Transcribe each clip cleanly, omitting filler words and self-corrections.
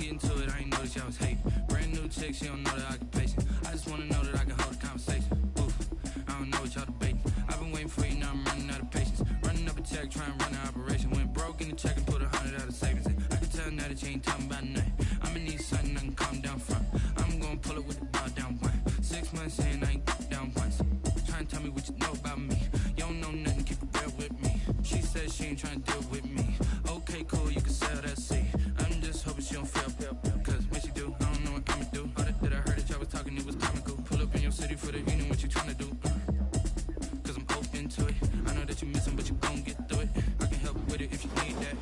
getting to it, I ain't noticed y'all was hating. Brand new chick, she don't know the occupation. I just wanna know that I can hold a conversation. Oof, I don't know what y'all debating. I've been waiting for you, now I'm running out of patience. Running up a check, trying to run an operation. Went broke in the check and put 100 out of savings in. I can tell now that you ain't talking about nothing. I'ma need something I can calm down from. I'm gonna pull it with the bar down one. 6 months in, I ain't down once. Trying to tell me what you know about me. You don't know nothing, keep it real with me. She said she ain't trying to deal with me. Okay, cool, you can sell that seat. I'm just hoping she don't fail. Cause when she do, I don't know what I'ma do. All that I heard that y'all was talking, it was comical. Pull up in your city for the evening, what you trying to do? Cause I'm open to it. I know that you missing, but you gon' get through it. I can help with it if you need that.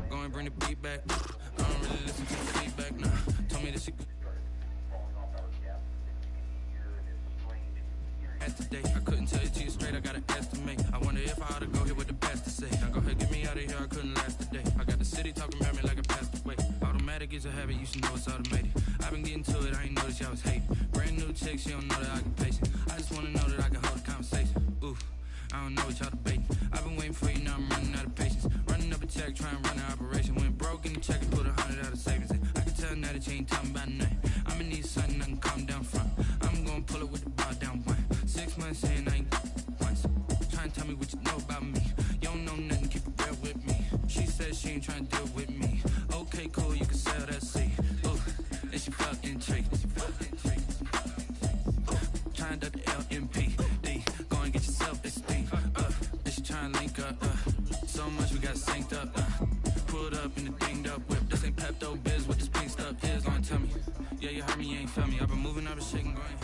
Go and bring the beat back. I don't really listen to the feedback, nah. Told me that she today. I couldn't tell you to you straight, I gotta estimate. I wonder if I ought to go here with the best to say. Now go ahead, get me out of here, I couldn't last today. I got the city talking about me like I passed away. Automatic is a habit, you should know it's automated. I've been getting to it, I ain't noticed y'all was hating. Brand new chick, she don't know the occupation. I just wanna know that I can hold a conversation. Oof, I don't know what y'all debating. I've been waiting for you, now I'm running out of patience. Running up a check, trying to run an operation. Went broke in the check and put 100 out of savings in. I can tell now that you ain't talking about nothing. I'ma need something I can calm down from. I'm gonna pull it with the bar down one. 6 months in, I ain't once. Trying to tell me what you know about me. You don't know nothing, keep it real with me. She said she ain't trying to deal with me. Okay, cool, you can sell that seat. Ooh, and she felt intrigued. Trying to duck the LMPD. Go and get yourself esteem. And she trying to link up. So much we got synced up. Pulled up in the dinged up whip. This ain't Pepto Biz, what this pink stuff is. Gonna tell me. Yeah, you heard me, you ain't felt me. I've been moving, I've been shaking, going.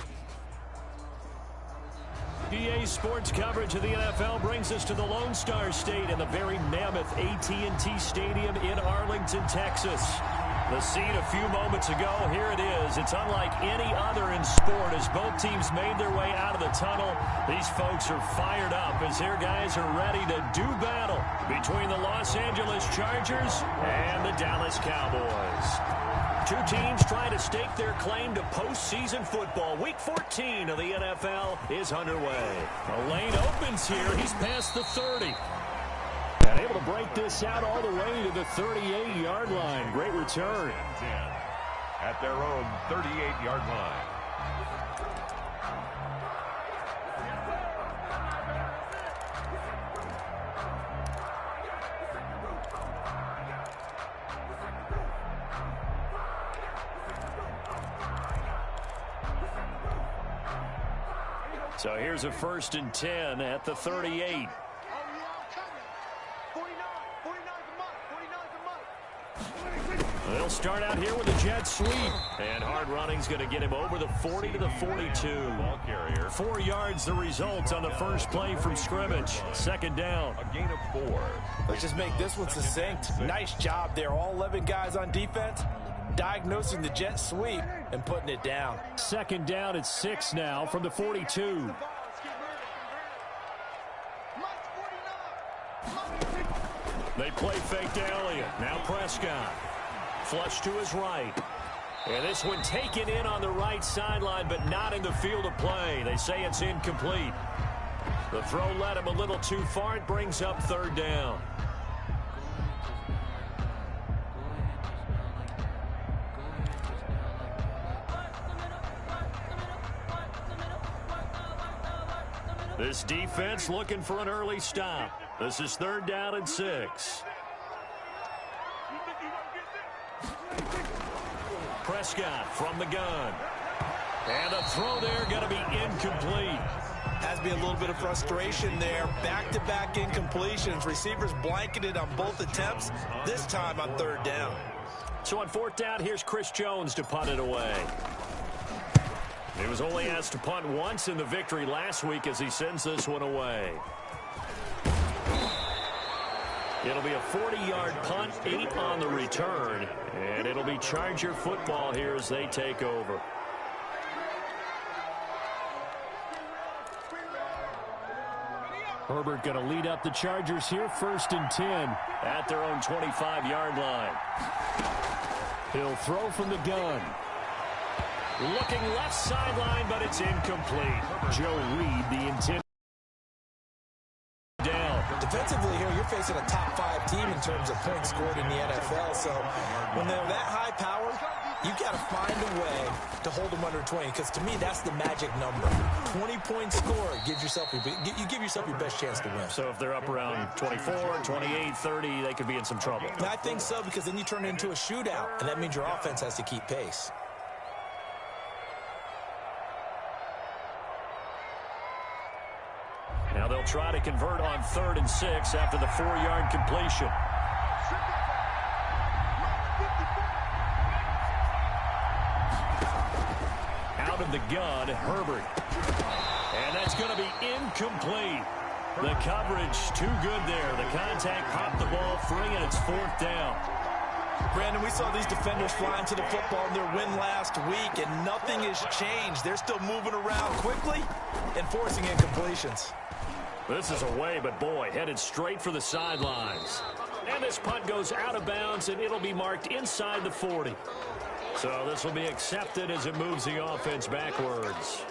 EA Sports coverage of the NFL brings us to the Lone Star State in the very mammoth AT&T Stadium in Arlington, Texas. The scene a few moments ago, here it is. It's unlike any other in sport as both teams made their way out of the tunnel. These folks are fired up as their guys are ready to do battle between the Los Angeles Chargers and the Dallas Cowboys. Two teams trying to stake their claim to postseason football. Week 14 of the NFL is underway. The lane opens here. He's past the 30. And able to break this out all the way to the 38-yard line. Great return. At their own 38-yard line. So here's a 1st and 10 at the 38. They'll start out here with a jet sweep. And hard running's going to get him over the 40 to the 42. Ball carrier. 4 yards the result on the first play from scrimmage. 2nd down. A gain of 4. Let's just make this one succinct. Nice job there. All 11 guys on defense diagnosing the jet sweep and putting it down. 2nd down at 6 now from the 42. They play fake to Elliott. Now Prescott. Flush to his right. And this one taken in on the right sideline, but not in the field of play. They say it's incomplete. The throw led him a little too far. It brings up 3rd down. This defense looking for an early stop. This is 3rd down and 6. Prescott from the gun. And a throw there going to be incomplete. Has to be a little bit of frustration there. Back-to-back incompletions. Receivers blanketed on both attempts, this time on 3rd down. So on 4th down, here's Chris Jones to punt it away. He was only asked to punt once in the victory last week as he sends this one away. It'll be a 40-yard punt, 8 on the return, and it'll be Charger football here as they take over. Herbert going to lead up the Chargers here, 1st and 10 at their own 25-yard line. He'll throw from the gun. Looking left sideline, but it's incomplete. Joe Reed, the intended down. Defensively here, you're facing a top 5 team in terms of points scored in the NFL. So when they're that high power, you've got to find a way to hold them under 20, because to me, that's the magic number. 20 points scored gives yourself you give yourself your best chance to win. So if they're up around 24, 28, 30, they could be in some trouble. And I think so, because then you turn it into a shootout, and that means your offense has to keep pace. Now they'll try to convert on 3rd and 6 after the 4-yard completion. Out of the gun, Herbert. And that's going to be incomplete. The coverage too good there. The contact popped the ball free, and it's 4th down. Brandon, we saw these defenders flying to the football in their win last week, and nothing has changed. They're still moving around quickly and forcing incompletions. This is away, but boy, headed straight for the sidelines. And this punt goes out of bounds, and it'll be marked inside the 40. So this will be accepted as it moves the offense backwards.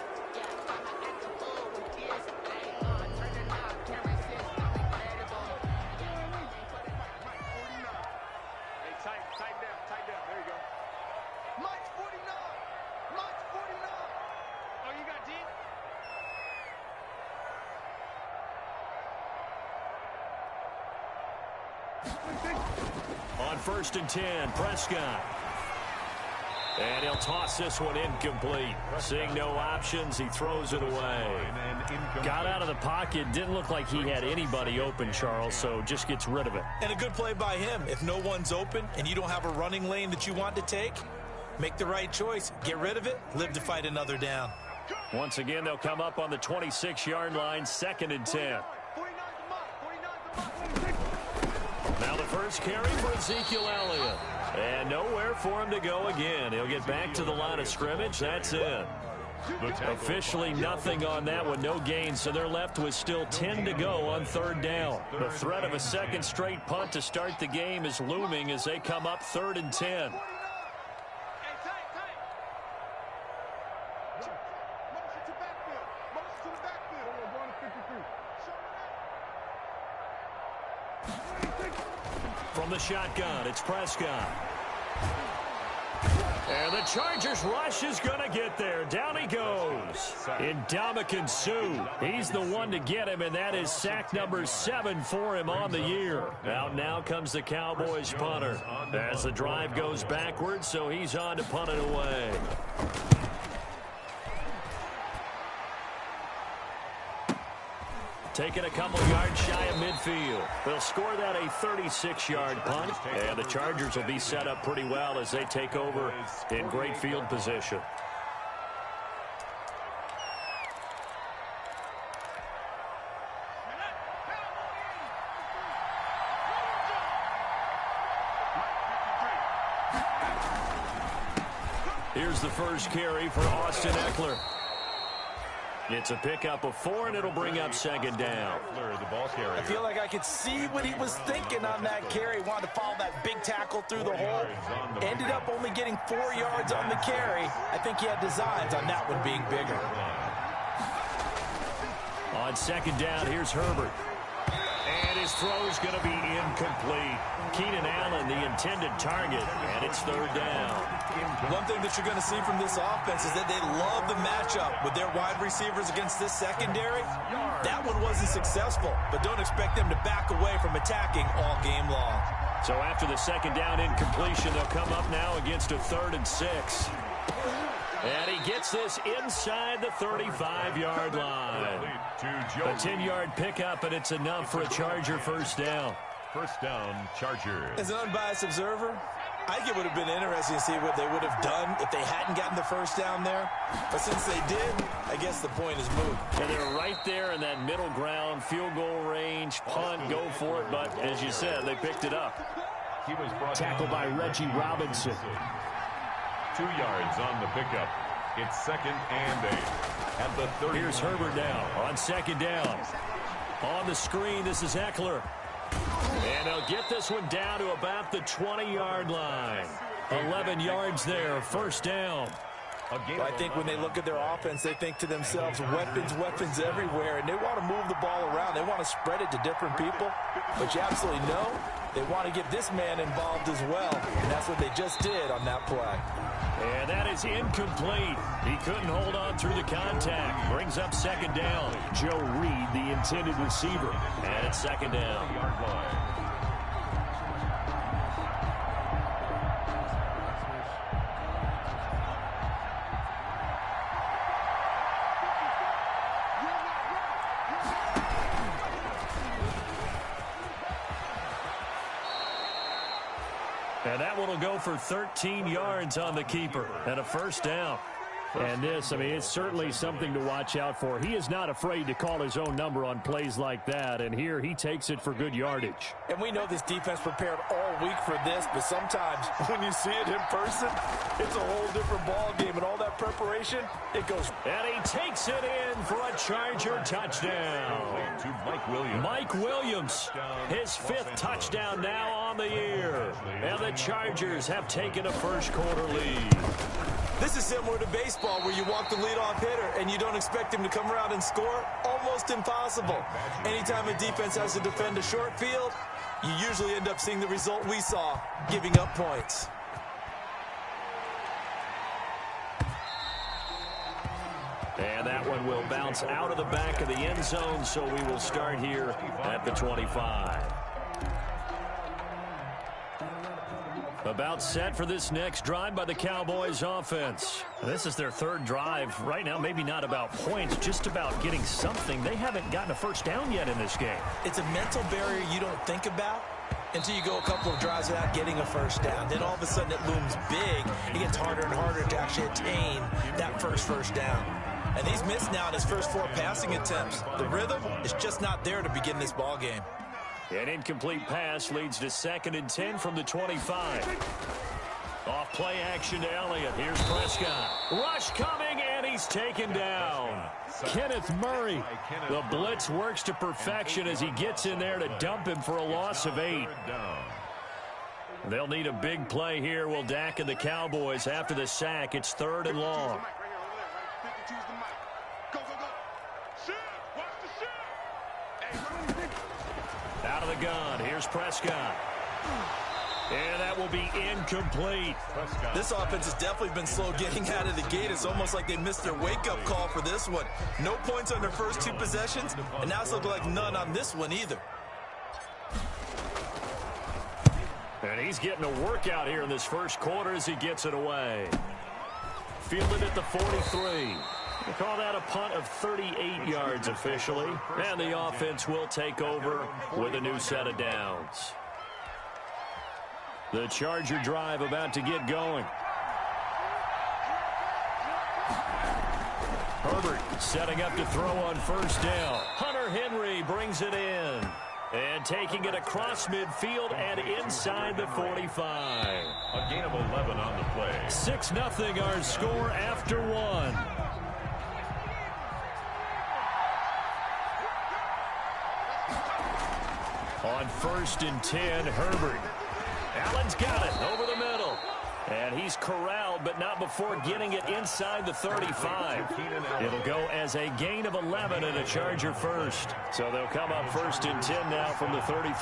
On 1st and 10, Prescott. And he'll toss this one incomplete. Seeing no options, he throws it away. Got out of the pocket. Didn't look like he had anybody open, Charles, so just gets rid of it. And a good play by him. If no one's open and you don't have a running lane that you want to take, make the right choice. Get rid of it. Live to fight another down. Once again, they'll come up on the 26-yard line, 2nd and 10. Now the first carry for Ezekiel Elliott. And nowhere for him to go again. He'll get back to the line of scrimmage. That's it. Officially nothing on that one. No gain. So they're left with still 10 to go on 3rd down. The threat of a second straight punt to start the game is looming as they come up 3rd and 10. From the shotgun, it's Prescott. And the Chargers rush is going to get there. Down he goes. Ndamukong Suh. He's the one to get him, and that is sack number 7 for him on the year. Out now comes the Cowboys punter. As the drive goes backwards, so he's on to punt it away. Taking a couple yards shy of midfield. They'll score that a 36-yard punt. And the Chargers will be set up pretty well as they take over in great field position. Here's the first carry for Austin Eckler. It's a pickup of 4, and it'll bring up 2nd down. I feel like I could see what he was thinking on that carry. Wanted to follow that big tackle through the hole. Ended up only getting 4 yards on the carry. I think he had designs on that one being bigger. On 2nd down, here's Herbert. And his throw's going to be incomplete. Keenan Allen, the intended target, and it's 3rd down. One thing that you're going to see from this offense is that they love the matchup with their wide receivers against this secondary. That one wasn't successful, but don't expect them to back away from attacking all game long. So after the 2nd down incompletion, they'll come up now against a 3rd and 6. And he gets this inside the 35-yard line. A 10-yard pickup, and it's enough for a Charger 1st down. 1st down, Chargers. As an unbiased observer, I think it would have been interesting to see what they would have done if they hadn't gotten the 1st down there. But since they did, I guess the point is moot. And they're right there in that middle ground, field goal range, punt, go for it. But as you said, they picked it up. He was tackled by Reggie Robinson. 2 yards on the pickup. It's 2nd and 8 at the 30. Here's Herbert now on 2nd down. On the screen, this is Eckler. And they'll get this one down to about the 20-yard line. 11 yards there, 1st down. I think when they look at their offense, they think to themselves, weapons, weapons everywhere, and they want to move the ball around. They want to spread it to different people, but you absolutely know they want to get this man involved as well, and that's what they just did on that play. And that is incomplete. He couldn't hold on through the contact. Brings up second down. Joe Reed, the intended receiver. And it's second down. And that one will go for 13 yards on the keeper and a first down. And this, I mean, it's certainly something to watch out for. He is not afraid to call his own number on plays like that, and here he takes it for good yardage. And we know this defense prepared all week for this, but sometimes when you see it in person, it's a whole different ball game, and all that preparation, it goes. And he takes it in for a Charger touchdown. To Mike Williams. Mike Williams, his fifth touchdown now on the year. And the Chargers have taken a first-quarter lead. This is similar to baseball where you walk the leadoff hitter and you don't expect him to come around and score. Almost impossible. Anytime a defense has to defend a short field, you usually end up seeing the result we saw, giving up points. And that one will bounce out of the back of the end zone, so we will start here at the 25. About set for this next drive by the Cowboys offense. This is their third drive. Right now, maybe not about points, just about getting something. They haven't gotten a first down yet in this game. It's a mental barrier you don't think about until you go a couple of drives without getting a first down. Then all of a sudden it looms big. It gets harder and harder to actually attain that first down. And he's missed now in his first 4 passing attempts. The rhythm is just not there to begin this ball game. An incomplete pass leads to 2nd and 10 from the 25. Off play action to Elliott. Here's Prescott. Rush coming, and he's taken down. Kenneth Murray. The blitz works to perfection as he gets in there to dump him for a loss of 8. They'll need a big play here. Will Dak and the Cowboys after the sack. It's 3rd and long. Out of the gun. Here's Prescott. And that will be incomplete. This offense has definitely been slow getting out of the gate. It's almost like they missed their wake-up call for this one. No points on their first 2 possessions, and now it's looking like none on this one either. And he's getting a workout here in this first quarter as he gets it away. Fielded at the 43. We call that a punt of 38 yards officially. And the offense will take over with a new set of downs. The Charger drive about to get going. Herbert setting up to throw on first down. Hunter Henry brings it in. And taking it across midfield and inside the 45. A gain of 11 on the play. 6-0 our score after 1. On 1st and 10, Herbert. Allen's got it over the middle. And he's corralled, but not before getting it inside the 35. It'll go as a gain of 11 and a Charger first. So they'll come up 1st and 10 now from the 33.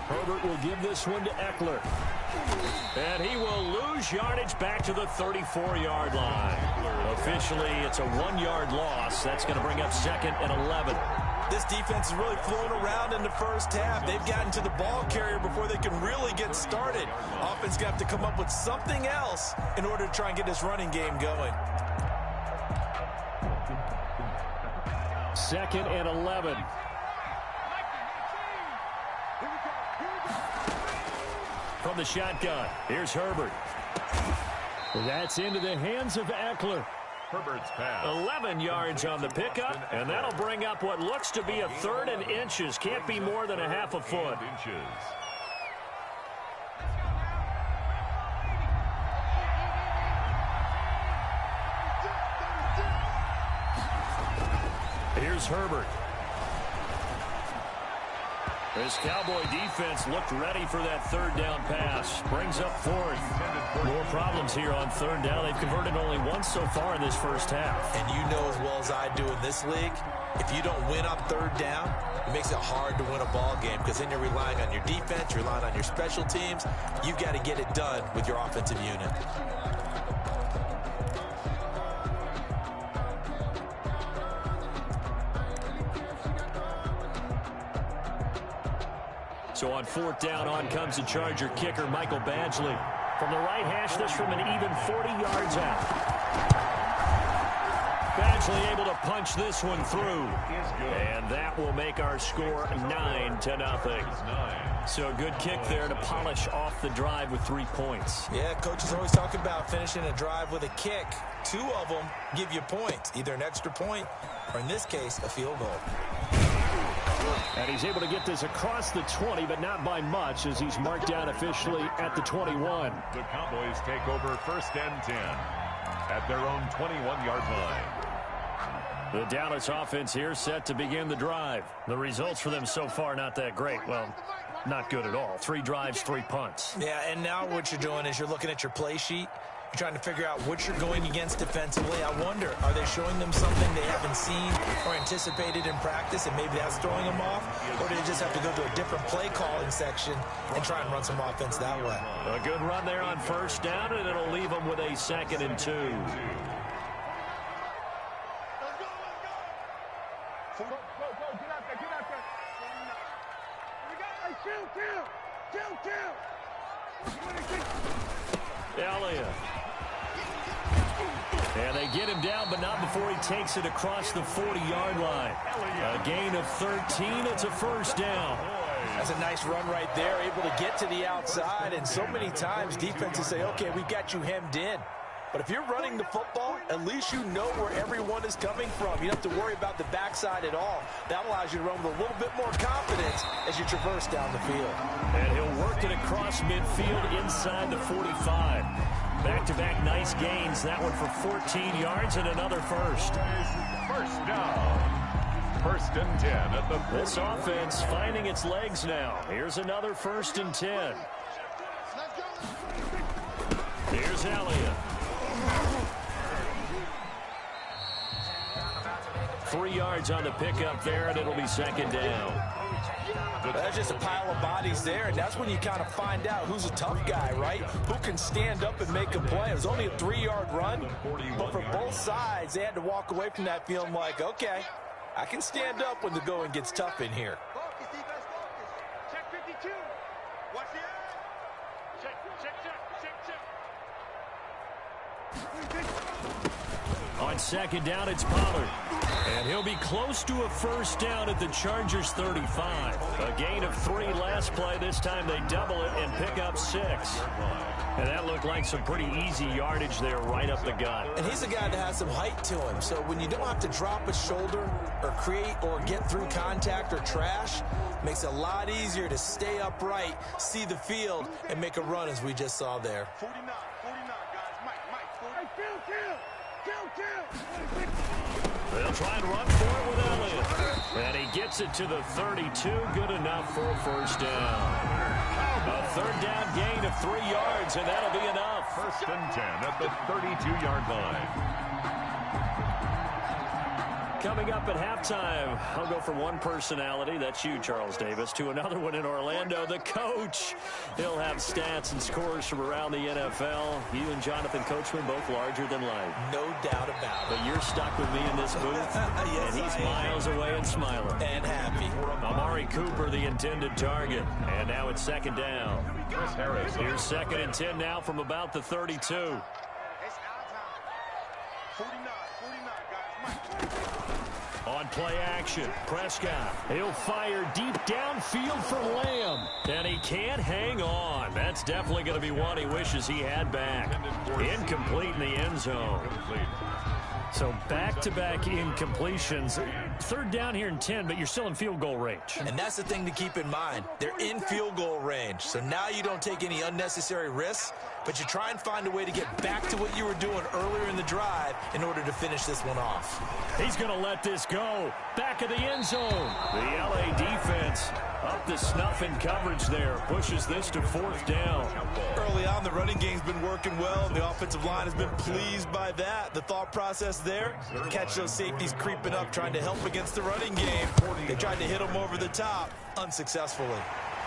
Herbert will give this one to Eckler. And he will lose yardage back to the 34-yard line. Officially, it's a 1-yard loss. That's going to bring up 2nd and 11. This defense is really flowing around in the first half. They've gotten to the ball carrier before they can really get started. Offense got to come up with something else in order to try and get this running game going. 2nd and 11. From the shotgun, here's Herbert. That's into the hands of Eckler. Herbert's pass. 11 yards on the pickup, and that'll bring up what looks to be a 3rd and inches. Can't be more than a half a foot. Here's Herbert. This Cowboy defense looked ready for that third down pass. Brings up fourth. More problems here on third down. They've converted only once so far in this first half. And you know as well as I do in this league, if you don't win up third down, it makes it hard to win a ball game because then you're relying on your defense, you're relying on your special teams. You've got to get it done with your offensive unit. So on fourth down, on comes the Charger kicker, Michael Badgley. From the right hash, this from an even 40 yards out. Badgley able to punch this one through. And that will make our score 9-0. So a good kick there to polish off the drive with 3 points. Yeah, coaches always talk about finishing a drive with a kick. 2 of them give you points, either an extra point or, in this case, a field goal. And he's able to get this across the 20, but not by much, as he's marked down officially at the 21. The Cowboys take over 1st and 10 at their own 21-yard line. The Dallas offense here set to begin the drive. The results for them so far not that great. Well, not good at all. 3 drives, 3 punts. Yeah, and now what you're doing is you're looking at your play sheet. You're trying to figure out what you're going against defensively. I wonder, are they showing them something they haven't seen or anticipated in practice, and maybe that's throwing them off? Or do they just have to go to a different play calling section and try and run some offense that way? A good run there on first down, and it'll leave them with a 2nd and 2. Elliott. And they get him down, but not before he takes it across the 40-yard line. A gain of 13. It's a first down. That's a nice run right there, able to get to the outside. And so many times defenses say, okay, we've got you hemmed in. But if you're running the football, at least you know where everyone is coming from. You don't have to worry about the backside at all. That allows you to run with a little bit more confidence as you traverse down the field. And he'll work it across midfield inside the 45. Back-to-back nice gains. That one for 14 yards and another first. First down. 1st and 10 at the 40. This offense finding its legs now. Here's another 1st and 10. Here's Elliott. 3 yards on the pickup there, and it'll be 2nd down. That's just a pile of bodies there, and that's when you kind of find out who's a tough guy, right? Who can stand up and make a play. It was only a 3-yard run, but for both sides, they had to walk away from that feeling like, okay, I can stand up when the going gets tough in here. Check 52. Watch the eye. Check. On 2nd down, it's Pollard. And he'll be close to a first down at the Chargers' 35. A gain of 3 last play. This time they double it and pick up 6. And that looked like some pretty easy yardage there right up the gut. And he's a guy that has some height to him. So when you don't have to drop a shoulder or create or get through contact or trash, it makes it a lot easier to stay upright, see the field, and make a run as we just saw there. 49, guys. Mike. 40. They'll try and run for it with Elliott. And he gets it to the 32. Good enough for a first down. A 3rd down gain of 3 yards, and that'll be enough. 1st and 10 at the 32-yard line. Coming up at halftime, I'll go from one personality, that's you, Charles Davis, to another one in Orlando, the coach. He'll have stats and scores from around the NFL. You and Jonathan Coachman, both larger than life. No doubt about it. But you're stuck with me in this booth, yes, and he's miles away and smiling. And happy. Amari Cooper, the intended target. And now it's 2nd down. Chris Harris. Here's 2nd and 10 now from about the 32. It's our time. 49, guys. Mike. On play action, Prescott. He'll fire deep downfield for Lamb. And he can't hang on. That's definitely going to be one he wishes he had back. Incomplete in the end zone. So back-to-back incompletions. Third down here and 10, but you're still in field goal range. And that's the thing to keep in mind. They're in field goal range. So now you don't take any unnecessary risks, but you try and find a way to get back to what you were doing earlier in the drive in order to finish this one off. He's going to let this go. Back of the end zone. The LA defense up to snuff in coverage there. Pushes this to fourth down. Early on, the running game's been working well, and the offensive line has been pleased by that. The thought process there, catch those safeties creeping up, trying to help against the running game. They tried to hit them over the top, unsuccessfully.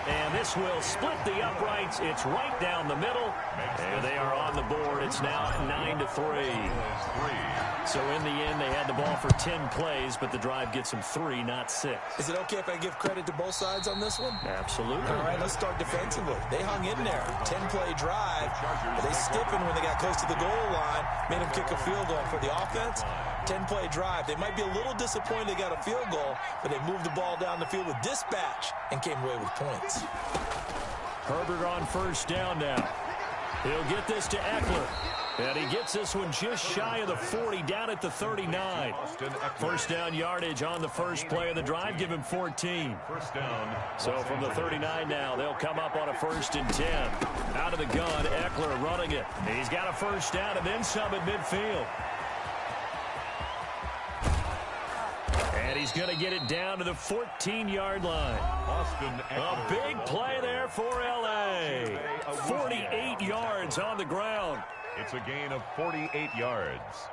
And this will split the uprights. It's right down the middle. And they are on the board. It's now 9-3. So in the end, they had the ball for 10 plays, but the drive gets them 3, not 6. Is it okay if I give credit to both sides on this one? Absolutely. All right, let's start defensively. They hung in there. 10-play drive. But they stiffened when they got close to the goal line, made them kick a field goal. For the offense, 10-play drive. They might be a little disappointed they got a field goal, but they moved the ball down the field with dispatch and came away with points. Herbert on first down now. He'll get this to Eckler. And he gets this one just shy of the 40, down at the 39. First down yardage on the first play of the drive, give him 14. First down. So from the 39 now, they'll come up on a 1st and 10. Out of the gun, Eckler running it. He's got a first down and then some at midfield. And he's going to get it down to the 14-yard line. A big play there for L.A. 48 yards on the ground. It's a gain of 48 yards.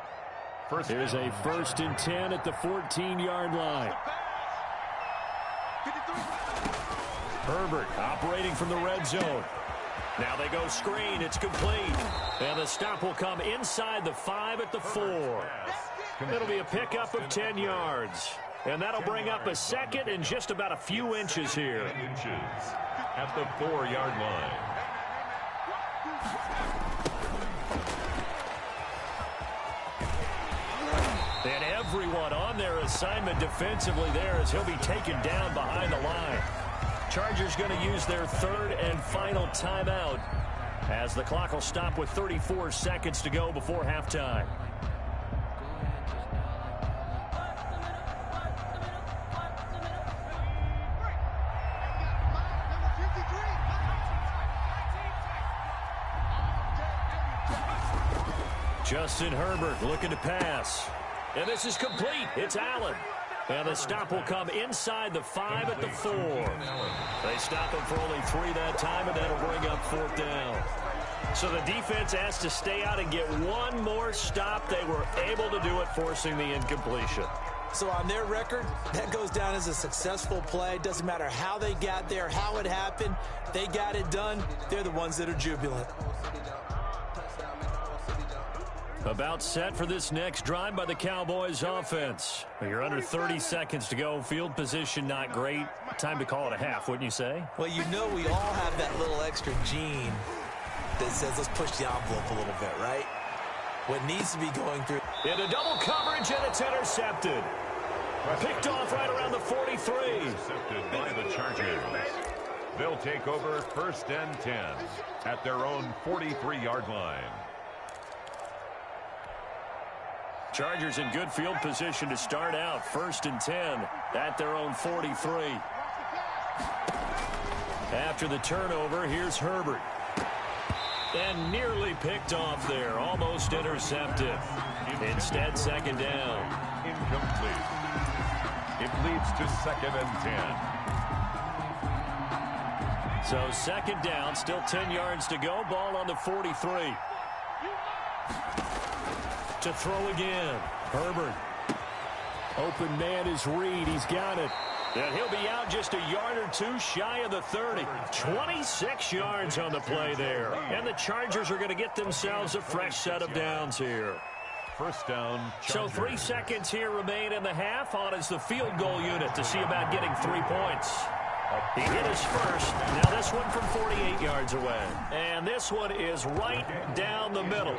Here's a 1st and 10 at the 14-yard line. Herbert operating from the red zone. Now they go screen. It's complete. And the stop will come inside the 5 at the 4. It'll be a pickup of 10 yards. And that'll bring up a 2nd and just about a few inches here. At the 4-yard line. And everyone on their assignment defensively there as he'll be taken down behind the line. Chargers going to use their 3rd and final timeout as the clock will stop with 34 seconds to go before halftime. Justin Herbert looking to pass. And this is complete. It's Allen. And the stop will come inside the 5 at the 4. They stop him for only 3 that time, and that'll bring up 4th down. So the defense has to stay out and get one more stop. They were able to do it, forcing the incompletion. So on their record, that goes down as a successful play. Doesn't matter how they got there, how it happened. They got it done. They're the ones that are jubilant. About set for this next drive by the Cowboys offense. You're under 30 seconds to go. Field position not great. Time to call it a half, wouldn't you say? Well, you know we all have that little extra gene that says let's push the envelope a little bit, right? What needs to be going through. Into double coverage, and it's intercepted. Picked off right around the 43. Intercepted by the Chargers. They'll take over 1st and 10 at their own 43-yard line. Chargers in good field position to start out. 1st and 10 at their own 43. After the turnover, here's Herbert. And nearly picked off there. Almost intercepted. Instead, 2nd down. Incomplete. It leads to 2nd and 10. So 2nd down, still 10 yards to go. Ball on the 43. To throw again. Herbert. Open man is Reed. He's got it. And he'll be out just a yard or 2 shy of the 30. 26 yards on the play there. And the Chargers are going to get themselves a fresh set of downs here. 1st down. So 3 seconds here remain in the half. On is the field goal unit to see about getting 3 points. He hit his first. Now this one from 48 yards away. And this one is right down the middle.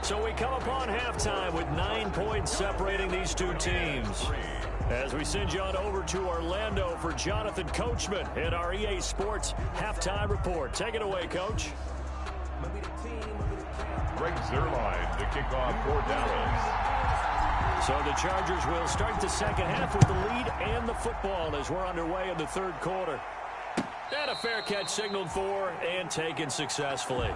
So we come upon halftime with 9 points separating these two teams. As we send you on over to Orlando for Jonathan Coachman in our EA Sports Halftime Report. Take it away, Coach. Greg Zuerlein to kick off for Dallas. So the Chargers will start the second half with the lead and the football as we're underway in the third quarter. And a fair catch signaled for and taken successfully.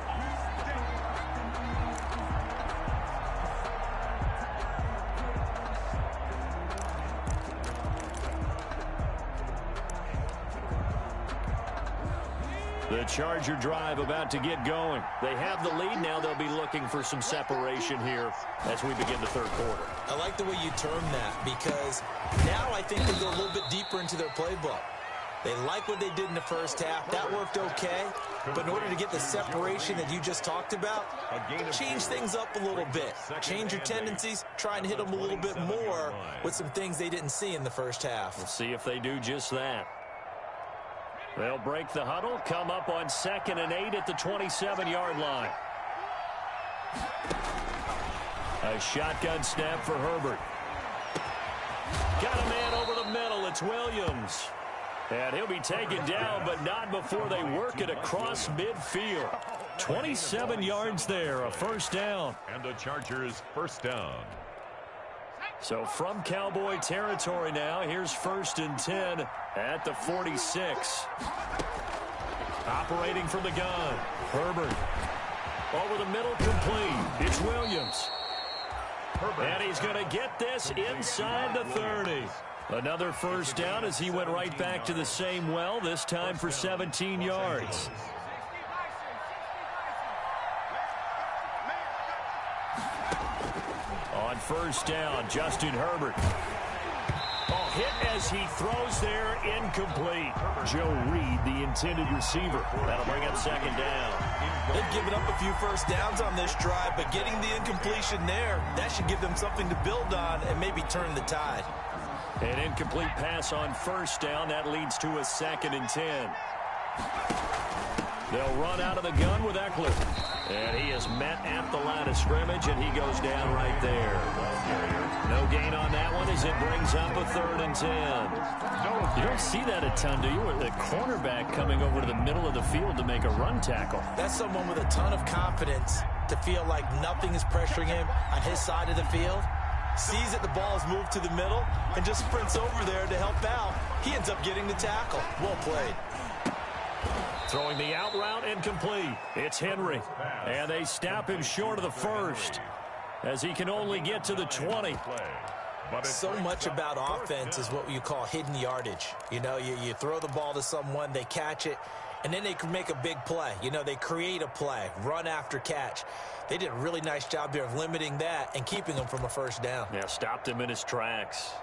The Charger drive about to get going. They have the lead. Now they'll be looking for some separation here as we begin the third quarter. I like the way you term that because now I think they go a little bit deeper into their playbook. They like what they did in the first half. That worked okay. But in order to get the separation that you just talked about, change things up a little bit. Change your tendencies. Try and hit them a little bit more with some things they didn't see in the first half. We'll see if they do just that. They'll break the huddle, come up on 2nd and 8 at the 27-yard line. A shotgun snap for Herbert. Got a man over the middle. It's Williams. And he'll be taken down, but not before they work it across midfield. 27 yards there, a first down. And the Chargers first down. So from Cowboy territory now, here's 1st and 10 at the 46. Operating from the gun, Herbert. Over the middle, complete. It's Williams. And he's going to get this inside the 30. Another first down as he went right back to the same well, this time for 17 yards. On first down, Justin Herbert. Oh, hit as he throws there, incomplete. Joe Reed, the intended receiver. That'll bring up 2nd down. They've given up a few first downs on this drive, but getting the incompletion there, that should give them something to build on and maybe turn the tide. An incomplete pass on first down. That leads to a 2nd and 10. They'll run out of the gun with Eckler. And he is met at the line of scrimmage, and he goes down right there. No gain on that one as it brings up a 3rd and 10. You don't see that a ton, do you? The cornerback coming over to the middle of the field to make a run tackle. That's someone with a ton of confidence to feel like nothing is pressuring him on his side of the field. Sees that the ball has moved to the middle and just sprints over there to help out. He ends up getting the tackle. Well played. Throwing the out route incomplete. It's Henry. And they stop him short of the first as he can only get to the 20. So much about offense is what you call hidden yardage. You know, you throw the ball to someone, they catch it, and then they can make a big play. You know, they create a play, run after catch. They did a really nice job there of limiting that and keeping him from a first down. Yeah, stopped him in his tracks.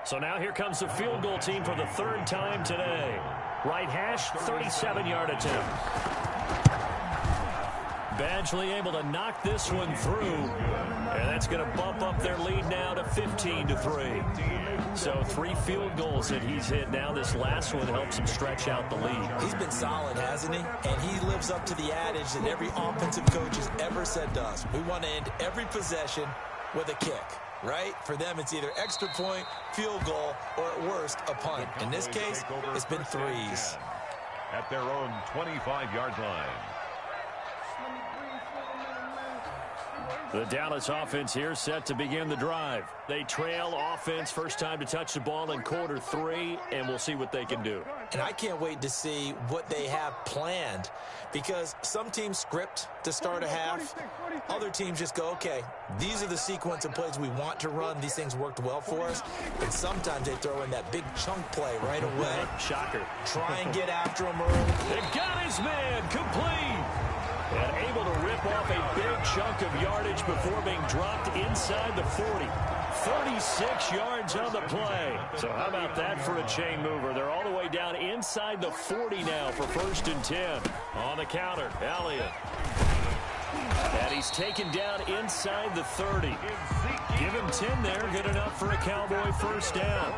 So now here comes the field goal team for the 3rd time today. Right hash, 37-yard attempt. Badgley able to knock this one through. And that's going to bump up their lead now to 15-3. So 3 field goals that he's hit now. This last one helps him stretch out the lead. He's been solid, hasn't he? And he lives up to the adage that every offensive coach has ever said to us. We want to end every possession with a kick. Right? For them, it's either extra point, field goal, or at worst, a punt. In this case, it's been 3s. At their own 25-yard line. The Dallas offense here set to begin the drive. They trail offense, first time to touch the ball in quarter 3, and we'll see what they can do. And I can't wait to see what they have planned because some teams script to start a half. Other teams just go, okay, these are the sequence of plays we want to run. These things worked well for us. And sometimes they throw in that big chunk play right away. Shocker. Try and get after him early. They got his man complete. And able to rip off a big chunk of yardage before being dropped inside the 40. 36 yards on the play. So how about that for a chain mover? They're all the way down inside the 40 now for 1st and 10. On the counter, Elliott. And he's taken down inside the 30. Give him 10 there. Good enough for a Cowboy first down.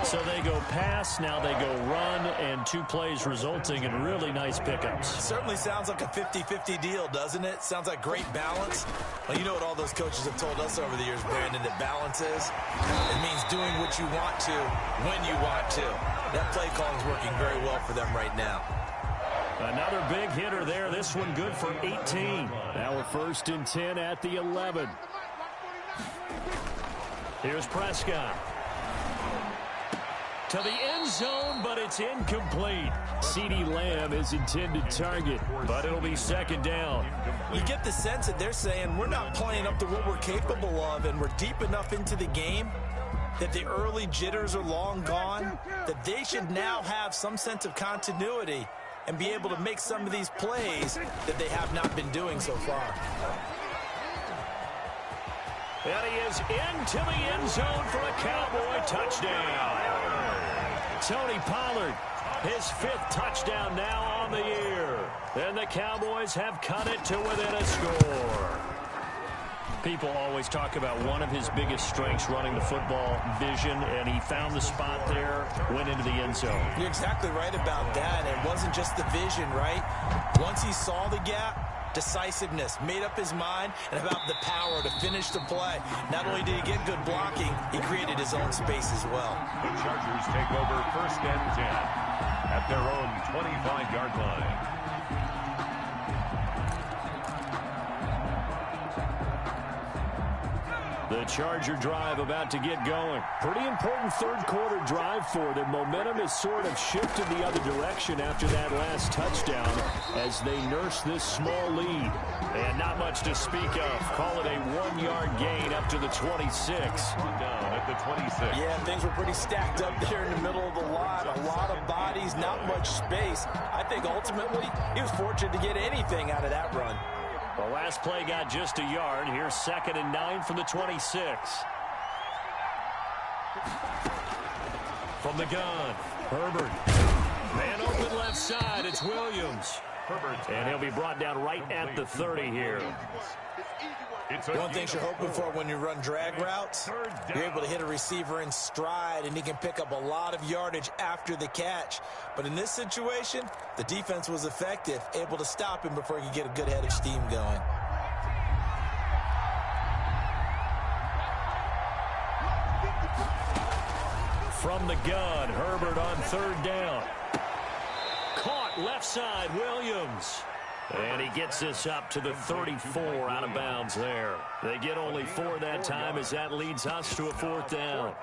So they go pass, now they go run, and 2 plays resulting in really nice pickups. Certainly sounds like a 50-50 deal, doesn't it? Sounds like great balance. Well, you know what all those coaches have told us over the years, Brandon, that balance is? It means doing what you want to when you want to. That play calling is working very well for them right now. Another big hitter there. This one good for 18. Now we're 1st and 10 at the 11. Here's Prescott. To the end zone, but it's incomplete. CeeDee Lamb is intended target, but it'll be second down. You get the sense that they're saying we're not playing up to what we're capable of, and we're deep enough into the game that the early jitters are long gone, that they should now have some sense of continuity and be able to make some of these plays that they have not been doing so far. And he is into the end zone for a Cowboy touchdown. Tony Pollard, his 5th touchdown now on the year. And the Cowboys have cut it to within a score. People always talk about one of his biggest strengths running the football, vision, and he found the spot there, went into the end zone. You're exactly right about that. It wasn't just the vision, right? Once he saw the gap, decisiveness, made up his mind, and about the power to finish the play. Not only did he get good blocking, he created his own space as well. The Chargers take over 1st and 10 at their own 25-yard line. The Charger drive about to get going. Pretty important third-quarter drive for them. Momentum has sort of shifted the other direction after that last touchdown as they nurse this small lead. And not much to speak of. Call it a 1-yard gain up to the 26. Down at the 26. Yeah, things were pretty stacked up there in the middle of the line. A lot of bodies, not much space. I think ultimately he was fortunate to get anything out of that run. The last play got just a yard. Here's 2nd and 9 from the 26. From the gun, Herbert. Man open left side. It's Williams. And he'll be brought down right at the 30 here. One thing you're hoping for when you run drag routes, you're able to hit a receiver in stride, and he can pick up a lot of yardage after the catch. But in this situation, the defense was effective, able to stop him before he could get a good head of steam going. From the gun, Herbert on 3rd down. Caught left side, Williams. And he gets this up to the 34 out of bounds there. They get only 4 that time as that leads us to a 4th down.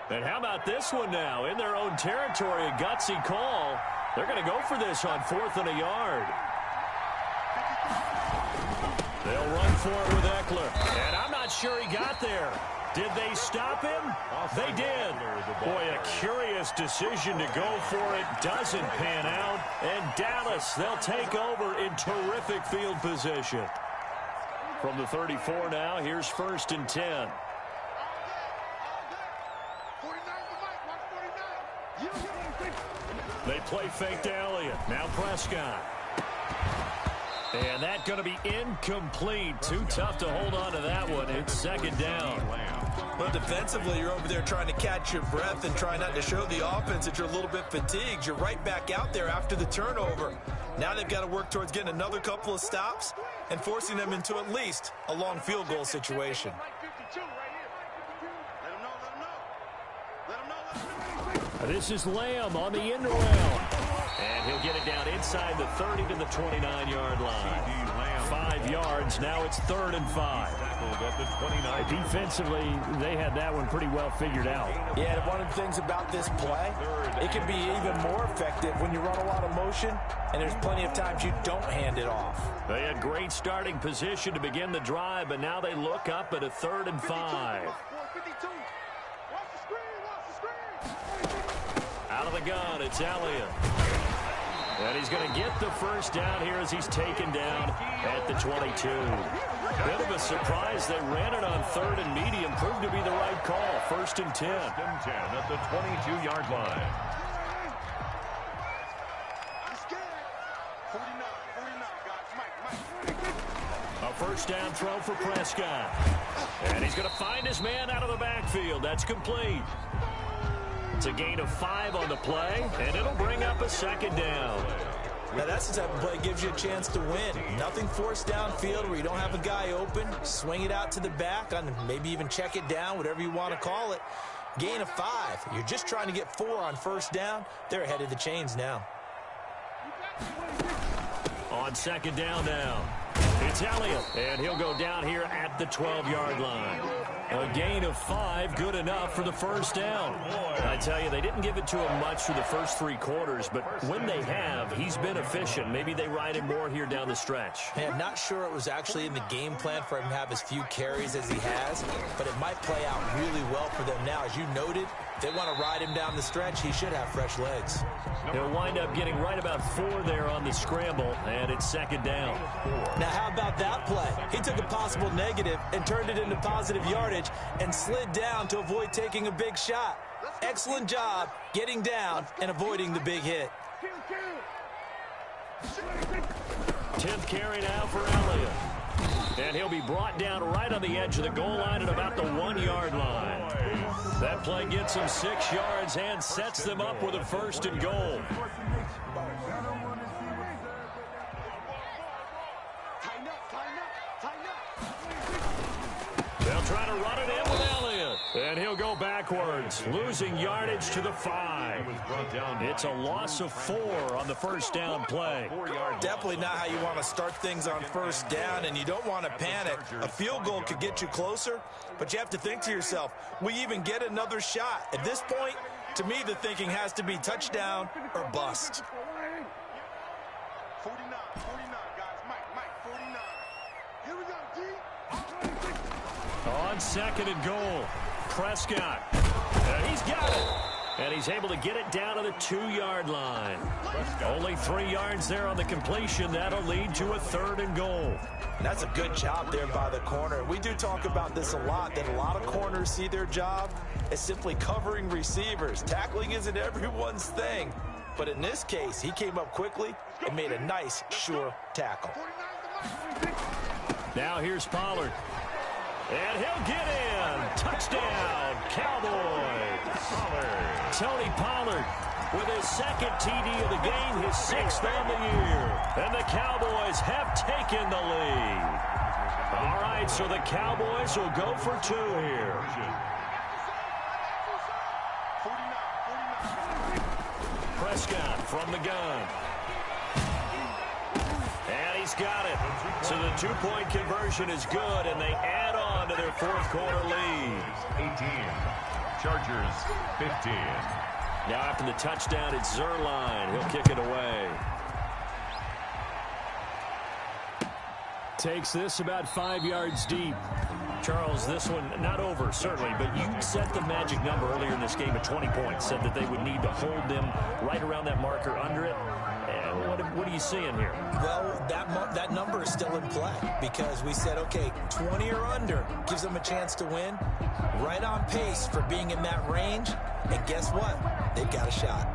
And how about this one now? In their own territory, a gutsy call. They're going to go for this on 4th and a yard. They'll run for it with Eckler. And I'm not sure he got there. Did they stop him? They did. Boy, a curious decision to go for it. Doesn't pan out. And Dallas, they'll take over in terrific field position. From the 34 now, here's 1st and 10. They play fake to Elliott. Now Prescott. And that's going to be incomplete. Too tough to hold on to that one. It's 2nd down. Well, defensively, you're over there trying to catch your breath and try not to show the offense that you're a little bit fatigued. You're right back out there after the turnover. Now they've got to work towards getting another couple of stops and forcing them into at least a long field goal situation. This is Lamb on the end around. And he'll get it down inside the 30 to the 29-yard line. 5 yards. Now it's 3rd and 5. At the 29. Defensively, they had that one pretty well figured out. Yeah, one of the things about this play, it can be even more effective when you run a lot of motion, and there's plenty of times you don't hand it off. They had great starting position to begin the drive, but now they look up at a 3rd and 5. Out of the gun, it's Elliott. And he's going to get the 1st down here as he's taken down at the 22. Bit of a surprise. They ran it on 3rd and medium. Proved to be the right call. 1st and 10. 1st and 10 at the 22-yard line. A 1st down throw for Prescott. And he's going to find his man out of the backfield. That's complete. It's a gain of 5 on the play, and it'll bring up a 2nd down. Now that's the type of play that gives you a chance to win. Nothing forced downfield where you don't have a guy open. Swing it out to the back, on maybe even check it down, whatever you want to call it. Gain of 5. You're just trying to get 4 on 1st down. They're ahead of the chains now. On second down now, it's Elliott, and he'll go down here at the 12-yard line. A gain of 5, good enough for the first down. I tell you, they didn't give it to him much through the first 3 quarters, but when they have, he's been efficient. Maybe they ride him more here down the stretch. Hey, I'm not sure it was actually in the game plan for him to have as few carries as he has, but it might play out really well for them now. As you noted, if they want to ride him down the stretch, he should have fresh legs. He'll wind up getting right about 4 there on the scramble, and it's second down. Now, how about that play? He took a possible negative and turned it into positive yardage and slid down to avoid taking a big shot. Excellent job getting down and avoiding the big hit. 10th carry now for Elliott. And he'll be brought down right on the edge of the goal line at about the 1-yard line. That play gets him 6 yards and sets them up with a 1st and goal. They'll try to run it in with Elliott. And he'll go backwards, losing yardage to the 5. It's a loss of 4 on the first down play. Definitely not how you want to start things on first down, and you don't want to panic. A field goal could get you closer, but you have to think to yourself, we even get another shot. At this point, to me, the thinking has to be touchdown or bust. 49, guys. Mike, 49. Here we go, G. On second and goal, Prescott. And he's got it. And he's able to get it down to the 2-yard line. Only 3 yards there on the completion. That'll lead to a 3rd and goal. That's a good job there by the corner. We do talk about this a lot, that a lot of corners see their job as simply covering receivers. Tackling isn't everyone's thing. But in this case, he came up quickly and made a nice, sure tackle. Now here's Pollard. And he'll get in. Touchdown, Cowboys. Tony Pollard with his 2nd TD of the game, his 6th on the year. And the Cowboys have taken the lead. All right, so the Cowboys will go for 2 here. 49. Prescott from the gun. And he's got it. So the 2-point conversion is good, and they add on to their 4th quarter lead. 18. Chargers 15. Now after the touchdown, it's Zerline. He'll kick it away. Takes this about 5 yards deep. Charles, this one not over, certainly, but you set the magic number earlier in this game at 20 points, said that they would need to hold them right around that marker under it. What are you seeing here? Well, that number is still in play because we said, okay, 20 or under gives them a chance to win. Right on pace for being in that range. And guess what? They've got a shot.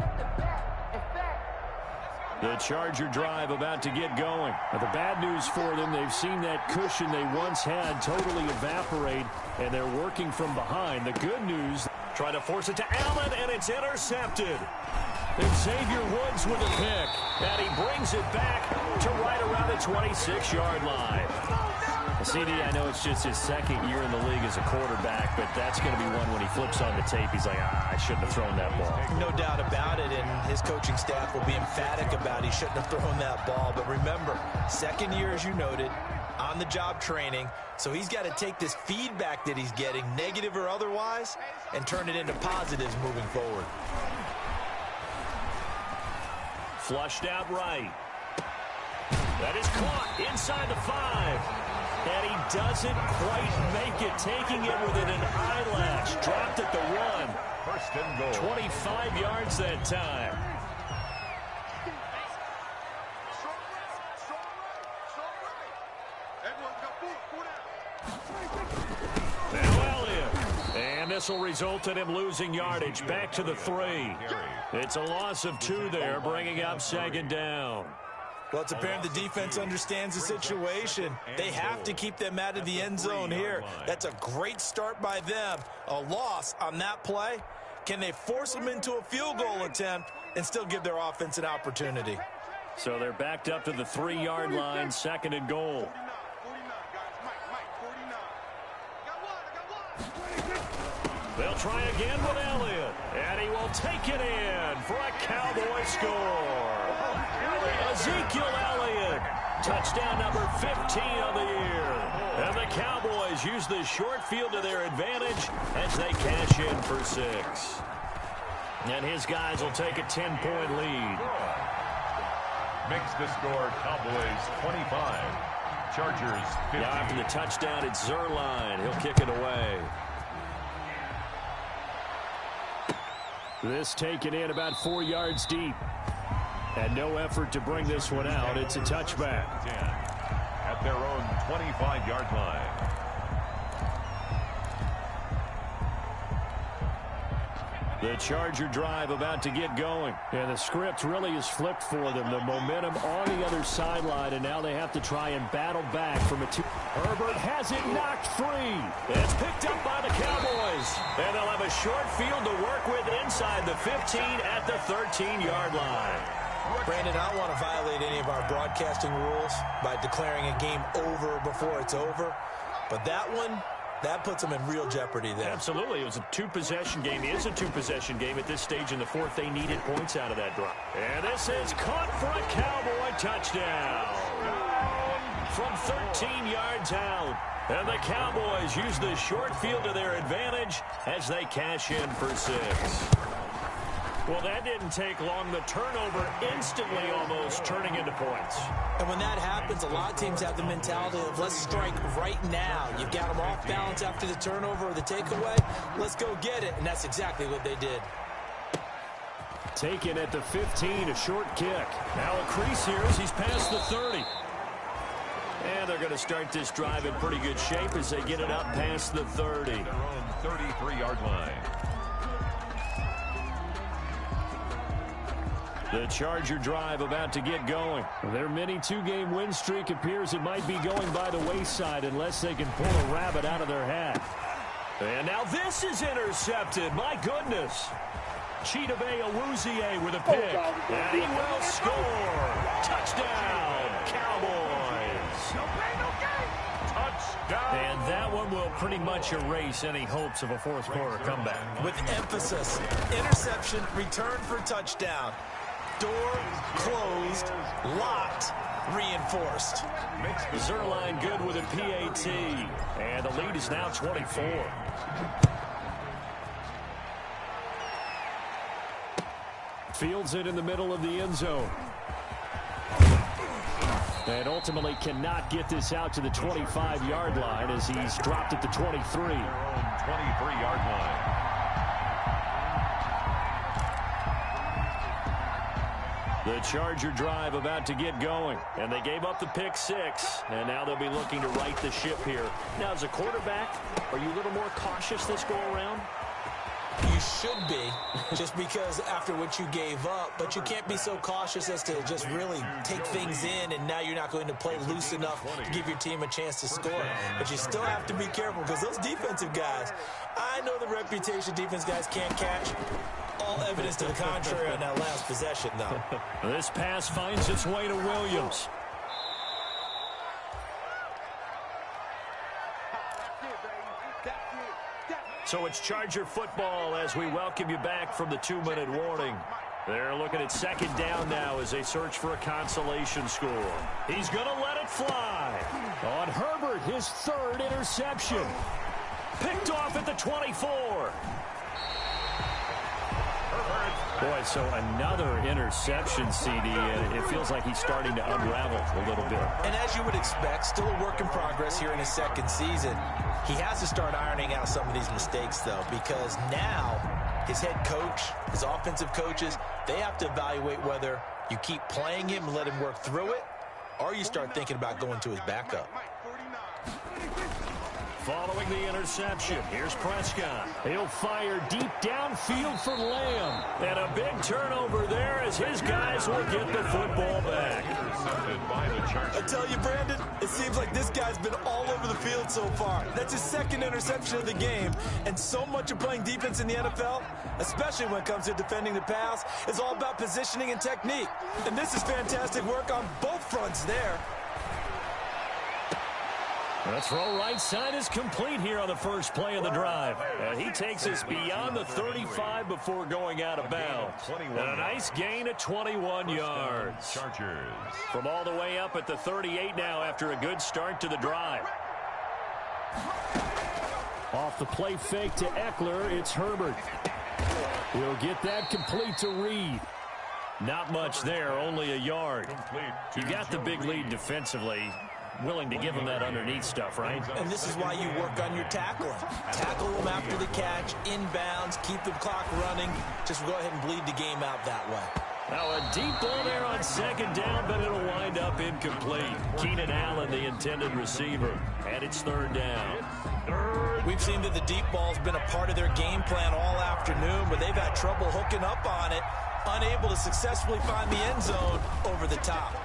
The Charger drive about to get going. But the bad news for them, they've seen that cushion they once had totally evaporate, and they're working from behind. The good news, trying to force it to Allen, and it's intercepted. Xavier Woods with a pick, and he brings it back to right around the 26-yard line. CD, I know it's just his 2nd year in the league as a quarterback, but that's going to be one when he flips on the tape. He's like, I shouldn't have thrown that ball. No doubt about it, and his coaching staff will be emphatic about he shouldn't have thrown that ball. But remember, 2nd year, as you noted, on-the-job training, so he's got to take this feedback that he's getting, negative or otherwise, and turn it into positives moving forward. Flushed out right. That is caught inside the 5. And he doesn't quite make it, taking it within an eyelash. Dropped at the 1. 1st and goal. 25 yards that time. Now Elliott. And this will result in him losing yardage back to the 3. It's a loss of 2 there, bringing up 2nd down. Well, it's apparent the defense understands the situation. They have to keep them out of the end zone here. That's a great start by them. A loss on that play. Can they force them into a field goal attempt and still give their offense an opportunity? So they're backed up to the 3-yard line, 2nd and goal. 49, guys. Mike, 49. They'll try again with Elliott. And he will take it in for a Cowboy score. Ezekiel Elliott. Touchdown number 15 of the year. And the Cowboys use the short field to their advantage as they cash in for 6. And his guys will take a 10-point lead. Makes the score Cowboys 25. Chargers 15. Now after the touchdown, it's Zerline. He'll kick it away. This taken in about 4 yards deep. And no effort to bring this one out. It's a touchback. At their own 25-yard line. The Charger drive about to get going. And the script really is flipped for them. The momentum on the other sideline, and now they have to try and battle back from a two. Herbert has it knocked free. It's picked up by the Cowboys. And they'll have a short field to work with inside the 15 at the 13-yard line. Brandon, I don't want to violate any of our broadcasting rules by declaring a game over before it's over. But that one, that puts them in real jeopardy there. Absolutely. It was a two-possession game. It is a two-possession game at this stage in the fourth. They needed points out of that drive. And this is caught for a Cowboy touchdown. From 13 yards out. And the Cowboys use the short field to their advantage as they cash in for 6. Well, that didn't take long. The turnover instantly almost turning into points. And when that happens, a lot of teams have the mentality of let's strike right now. You've got them off balance after the turnover or the takeaway. Let's go get it. And that's exactly what they did. Taken at the 15, a short kick. Now a crease here as he's past the 30. And they're going to start this drive in pretty good shape as they get it up past the 30. Their own 33-yard line. The Charger drive about to get going. Their mini two-game win streak appears it might be going by the wayside unless they can pull a rabbit out of their hat. And now this is intercepted. My goodness. Chidobe Awuzie with a pick. And he will score. Touchdown, Cowboys. Touchdown. And that one will pretty much erase any hopes of a fourth quarter comeback. With emphasis, interception, return for touchdown. Door closed, locked, reinforced. Zerline good with a PAT. And the lead is now 24. Fields it in the middle of the end zone. And ultimately cannot get this out to the 25-yard line as he's dropped at the 23. 23-yard line. The Charger drive about to get going. And they gave up the pick 6. And now they'll be looking to right the ship here. Now, as a quarterback, are you a little more cautious this go-around? You should be, just because after what you gave up. But you can't be so cautious as to just really take things in, and now you're not going to play loose enough to give your team a chance to score. But you still have to be careful because those defensive guys, I know the reputation defense guys can't catch. All evidence to the contrary on that last possession, though. This pass finds its way to Williams. So it's Charger football as we welcome you back from the 2-minute warning. They're looking at second down now as they search for a consolation score. He's going to let it fly. On Herbert, his third interception. Picked off at the 24. Boy, so another interception, CD, and it feels like he's starting to unravel a little bit. And as you would expect, still a work in progress here in his second season. He has to start ironing out some of these mistakes, though, because now his head coach, his offensive coaches, they have to evaluate whether you keep playing him and let him work through it, or you start thinking about going to his backup. Following the interception, here's Prescott. He'll fire deep downfield for Lamb. And a big turnover there as his guys will get the football back. I tell you, Brandon, it seems like this guy's been all over the field so far. That's his second interception of the game. And so much of playing defense in the NFL, especially when it comes to defending the pass, is all about positioning and technique. And this is fantastic work on both fronts there. The throw right side is complete here on the first play of the drive. And he takes us beyond the 35 before going out of bounds. And a nice gain of 21 yards. Chargers. From all the way up at the 38 now after a good start to the drive. Off the play fake to Eckler, it's Herbert. He'll get that complete to Reed. Not much there, only a yard. You got the big lead defensively. Willing to give him that underneath stuff, right? And this is why you work on your tackling. Tackle them after the catch, inbounds, keep the clock running. Just go ahead and bleed the game out that way. Now a deep ball there on second down, but it'll wind up incomplete. Keenan Allen, the intended receiver, and it's third down. We've seen that the deep ball's been a part of their game plan all afternoon, but they've had trouble hooking up on it, unable to successfully find the end zone over the top.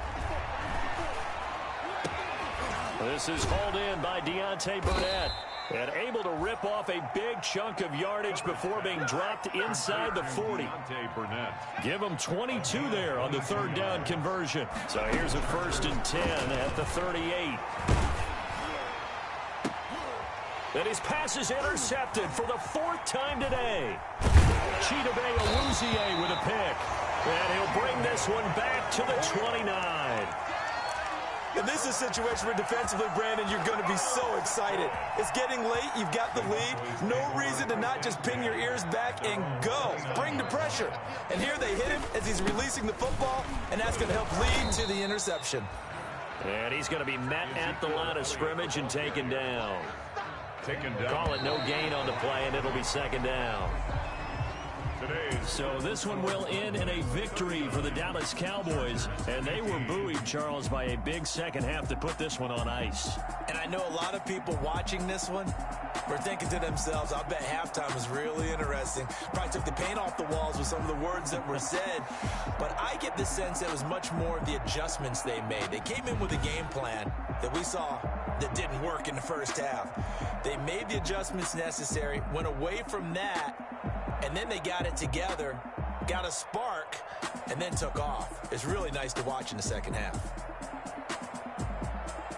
This is hauled in by Deontay Burnett and able to rip off a big chunk of yardage before being dropped inside the 40. Give him 22 there on the third down conversion. So here's a 1st and 10 at the 38. And his pass is intercepted for the 4th time today. Chidobe Awuzie with a pick. And he'll bring this one back to the 29. And this is a situation where defensively, Brandon, you're going to be so excited. It's getting late. You've got the lead. No reason to not just pin your ears back and go. Bring the pressure. And here they hit him as he's releasing the football, and that's going to help lead to the interception. And he's going to be met at the line of scrimmage and taken down. Call it no gain on the play, and it'll be second down. So this one will end in a victory for the Dallas Cowboys. And they were buoyed, Charles, by a big second half to put this one on ice. And I know a lot of people watching this one were thinking to themselves, I bet halftime was really interesting. Probably took the paint off the walls with some of the words that were said. But I get the sense that it was much more of the adjustments they made. They came in with a game plan that we saw that didn't work in the first half. They made the adjustments necessary, went away from that, and then they got it together, got a spark, and then took off. It's really nice to watch in the second half.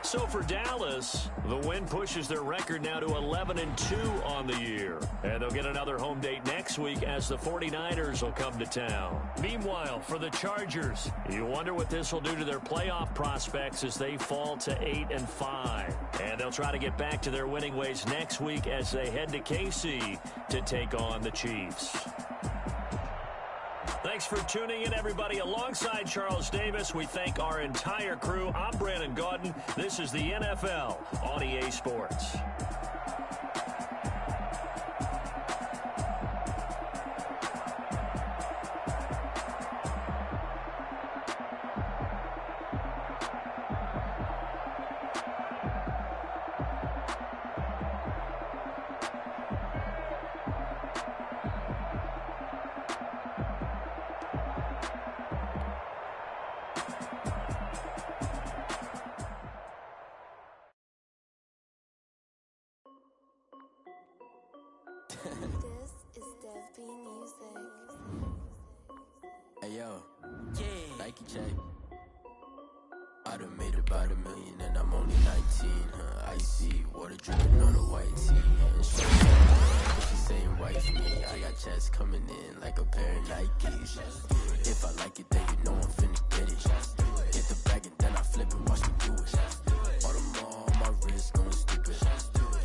So for Dallas, the win pushes their record now to 11-2 on the year. And they'll get another home date next week as the 49ers will come to town. Meanwhile, for the Chargers, you wonder what this will do to their playoff prospects as they fall to 8-5. And they'll try to get back to their winning ways next week as they head to KC to take on the Chiefs. Thanks for tuning in, everybody. Alongside Charles Davis, we thank our entire crew. I'm Brandon Gaudin. This is the NFL on EA Sports. This is Dev B Music. Hey yo, Nike check. I done made about $1 million and I'm only 19. Icy water dripping on a white tee. And she saying wife me. I got checks coming in like a pair of Nikes. If I like it, then you know I'm finna get it. Get the bag and then I flip it, watch me do it. All them on my wrist going stupid.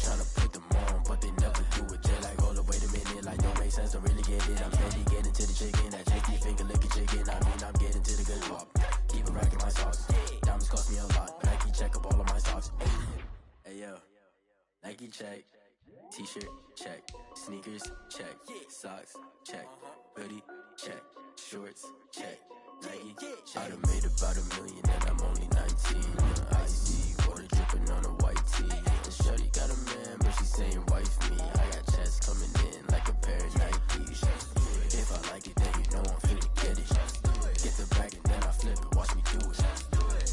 Tryna put them on, but they never do it. They like, hold up, wait a minute, like don't make sense, don't really get it. I'm steady getting to the chicken, that cheeky finger licking chicken. I mean, I'm getting to the good drop. Keep it racking my socks. Diamonds cost me a lot. Nike check up all of my socks. Hey yo, Nike check. T-shirt check. Sneakers check. Socks check. Hoodie check. Shorts check. Nike check. I done made about $1 million and I'm only 19. Icy water dripping on a white tee. And shorty got a man, but she saying wife me. I got checks coming in like a pair of Nikes. If I like it, then you know I'm finna get it. Get the bag and then I flip it, watch me do it.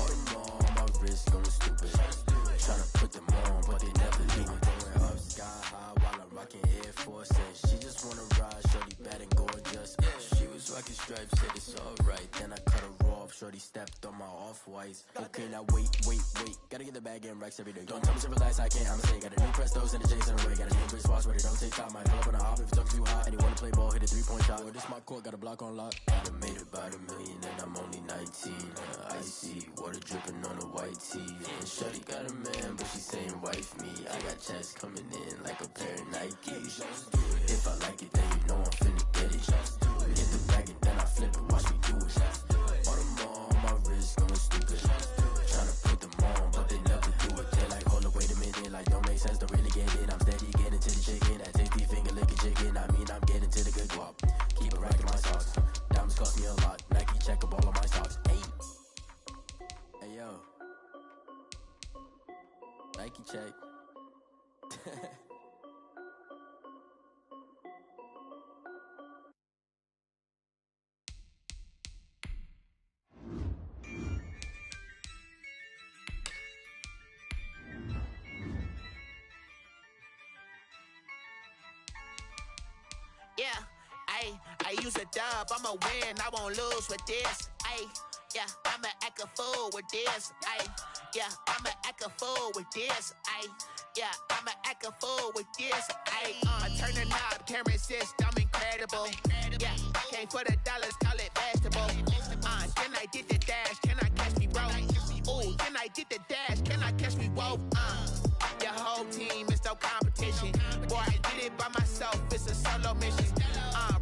All them on my wrist going stupid. Tryna put them on, but they never do it. Going up sky high while I'm rocking Air Force. And she just wanna ride, shorty bad and gorgeous. She was rocking stripes, said it's alright. Then I cut her off, shorty stepped on my off-whites. Okay, now wait. Gotta get the bag and racks every day. Don't tell me to relax, I can't, I'ma say. Got a new Prestos and a Jason away. Got a new Chris Watch, but it don't take time. Might pull up on a hop if it's talking too hot. And you wanna play ball, hit a 3-point shot. Well, this my court, got a block on lock. I done made about $1 million and I'm only 19. Icy, water dripping on a white tee. And shorty got a man, but she saying wife me. I got checks coming in like a pair of Nikes. If I like it, then you know I'm finna get it. Get the bag and then I flip it, watch me do it. All them on my wrist going stupid. Tryna put them on, but they never do it. They're like, hold up, wait a minute, like don't make sense, don't really get it. I'm steady getting to the chicken, that tasty finger licking chicken. I mean, I'm getting to the good guap. Keep it racking my socks. Diamonds cost me a lot. Nike check up all of my socks. Hey yo, Nike check. Yeah, I use a dub, I'ma win, I won't lose with this. Yeah, I'ma act a fool with this. Yeah, I'ma act a fool with this. Yeah, I'ma act a fool with this. I turn the knob, camera assist, I'm incredible. Yeah, came for the dollars, call it vegetable. Then I did the dash, can I catch me, bro? Ooh, then I did the dash, can I catch me, whoa? Your whole team is no competition. Boy, I did it by myself, it's a solo mission.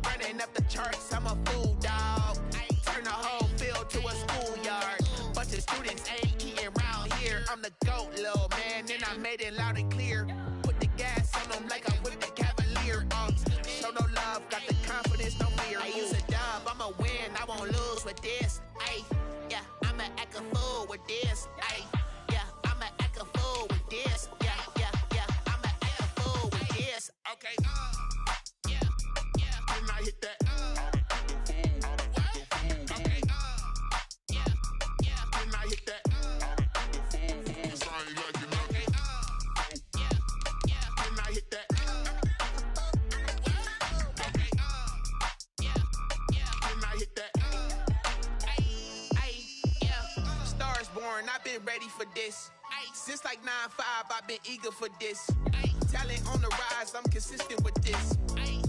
Running up the charts, I'm a fool, dog. Turn the whole field to a schoolyard. Bunch of students ain't eating round here. I'm the GOAT, little man, and I made it loud and clear. Put the gas on them like I'm with the Cavalier. Show no love, got the confidence, no fear. I use a dub, I'ma win, I won't lose with this. Yeah, I'ma act a fool with this. Yeah, I'ma act a fool with this. Yeah, I'ma act a fool with this. Okay, yeah, can I hit that? Okay, yeah, can I hit that? Can I hit that? Okay, can I hit that? Yeah, stars born, I've been ready for this. Since like 9-5, I've been eager for this. Talent on the rise, I'm consistent with this.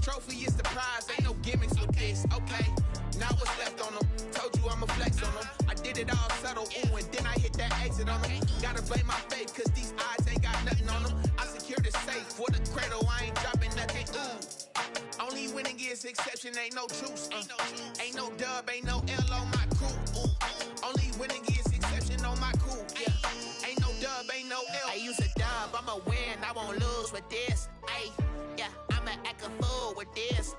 Trophy is the prize, ain't no gimmicks with this. Okay, now what's left on them? Told you I'ma flex on them. I did it all subtle, ooh, and then I hit that exit on them. Gotta blame my faith, cause these odds ain't got nothing on them. I secured the safe for the cradle, I ain't dropping nothing, ooh. Only winning is exception, ain't no truce. Ain't no dub, ain't no L on my crew. Ooh. Only winning is exception on my crew. Yeah, ain't no dub, ain't no L. I use a dub, I'ma win, I won't lose with this. Yeah, I'ma act a fool with this.